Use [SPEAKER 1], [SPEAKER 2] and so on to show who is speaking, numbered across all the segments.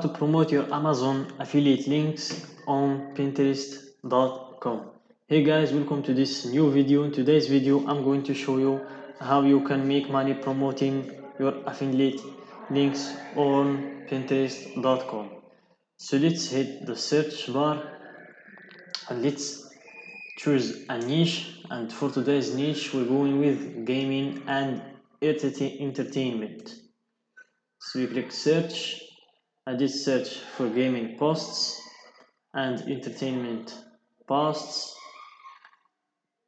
[SPEAKER 1] to promote your Amazon affiliate links on Pinterest.com. Hey guys, welcome to this new video. In today's video, I'm going to show you how you can make money promoting your affiliate links on Pinterest.com. So let's hit the search bar and let's choose a niche. And for today's niche, we're going with gaming and entertainment. So we click search. I did search for gaming posts and entertainment posts.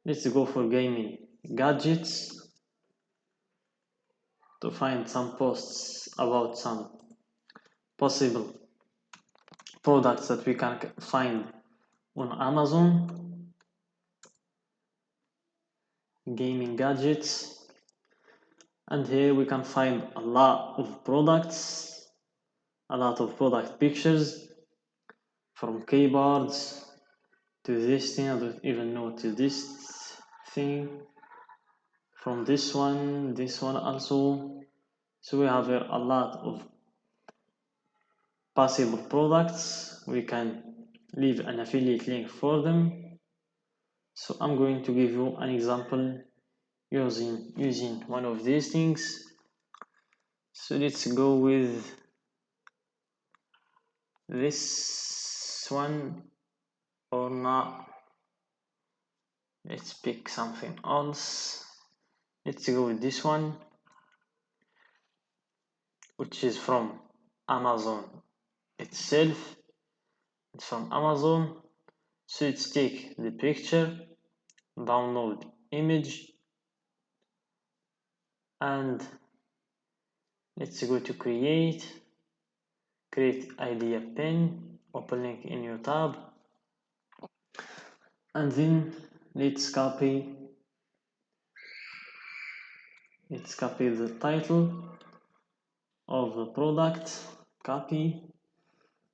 [SPEAKER 1] Let's go for gaming gadgets to find some posts about some possible products that we can find on Amazon. Gaming gadgets, and here we can find a lot of products, a lot of product pictures, from keyboards to this thing. I don't even know to this thing, from this one also. So we have here a lot of possible products. We can leave an affiliate link for them. So I'm going to give you an example using one of these things. So let's go with this one or not. Let's pick something else. Let's go with this one, which is from Amazon itself. It's from Amazon. So let's take the picture, download image, and let's go to create idea pin, open link in your tab, and then let's copy the title of the product, copy,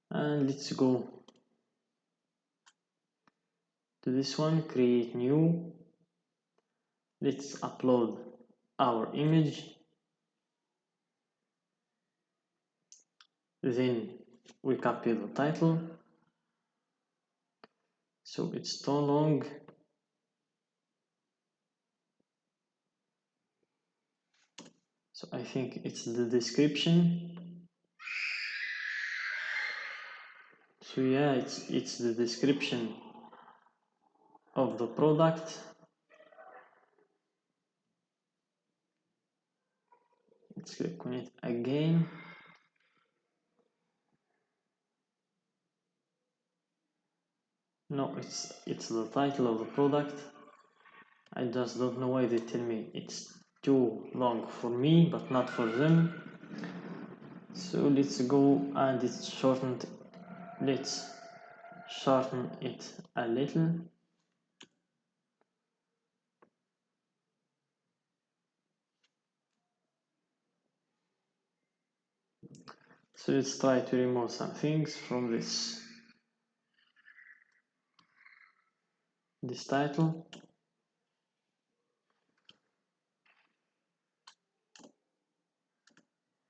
[SPEAKER 1] and let's go to this one, create new. Let's upload our image, then we copy the title, so it's too long. So I think it's the description. So yeah, it's the description of the product. Let's click on it again. No, it's the title of the product. I just don't know why they tell me it's too long for me but not for them. So let's go and let's shorten it a little. So let's try to remove some things from this title.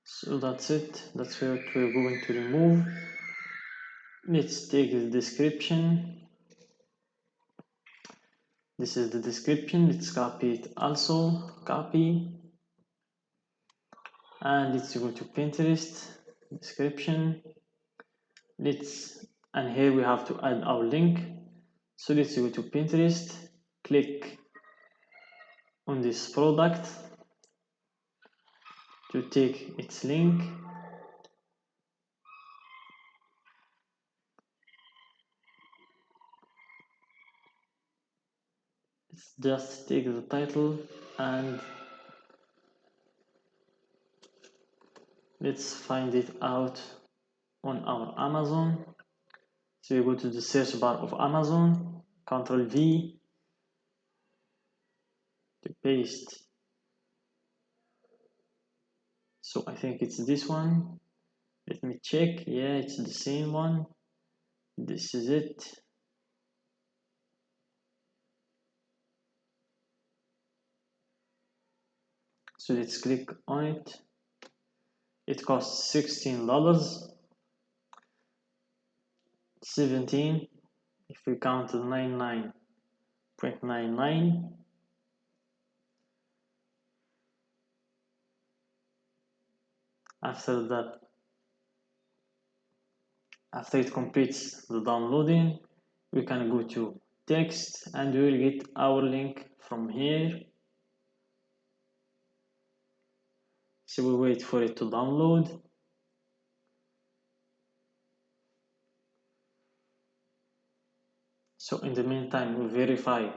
[SPEAKER 1] So that's it. That's what we're going to remove. Let's take the description. This is the description. Let's copy it also. Copy. And let's go to Pinterest. Description. And here we have to add our link. So let's go to Pinterest. Click on this product to take its link. Let's just take the title and let's find it out on our Amazon. So you go to the search bar of Amazon, Ctrl V to paste. So I think it's this one. Let me check. Yeah, it's the same one. This is it. So let's click on it. It costs $16. 17. If we count 99.99, after that, after it completes the downloading, we can go to text and we will get our link from here. So we wait for it to download. So in the meantime, we verify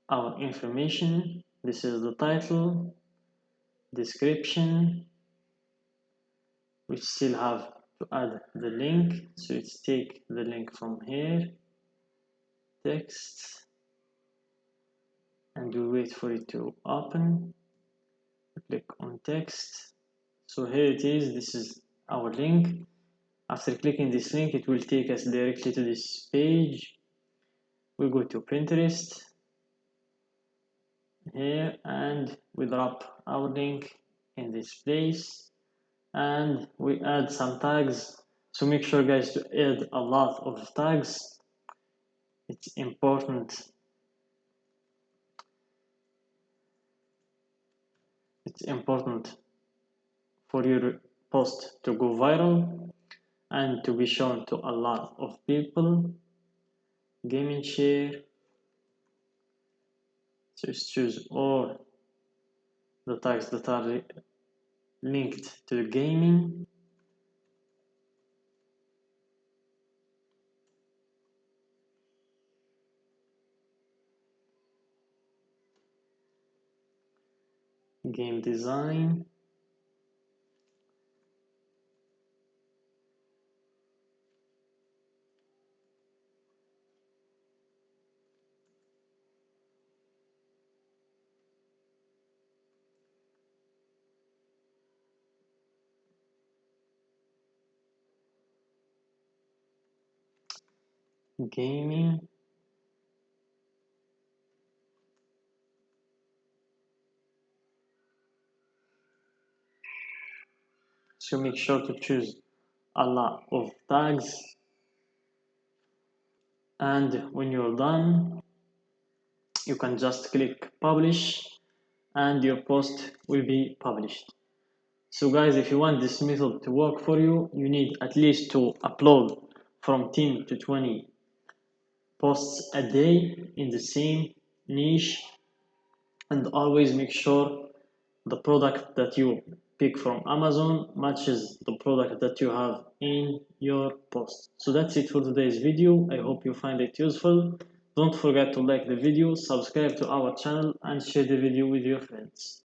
[SPEAKER 1] our information. This is the title, description. We still have to add the link. So let's take the link from here, text, and we wait for it to open. Click on text. So here it is. This is our link. After clicking this link, it will take us directly to this page. We go to Pinterest here and we drop our link in this place and we add some tags. So make sure, guys, to add a lot of tags. It's important. It's important for your post to go viral and to be shown to a lot of people. Gaming share. So just choose all the tags that are linked to the gaming. Game design. Gaming. So make sure to choose a lot of tags, and when you're done you can just click publish and your post will be published. So guys, if you want this method to work for you, you need at least to upload from 10 to 20 posts a day in the same niche, and always make sure the product that you pick from Amazon matches the product that you have in your post. So that's it for today's video. I hope you find it useful. Don't forget to like the video, subscribe to our channel, and share the video with your friends.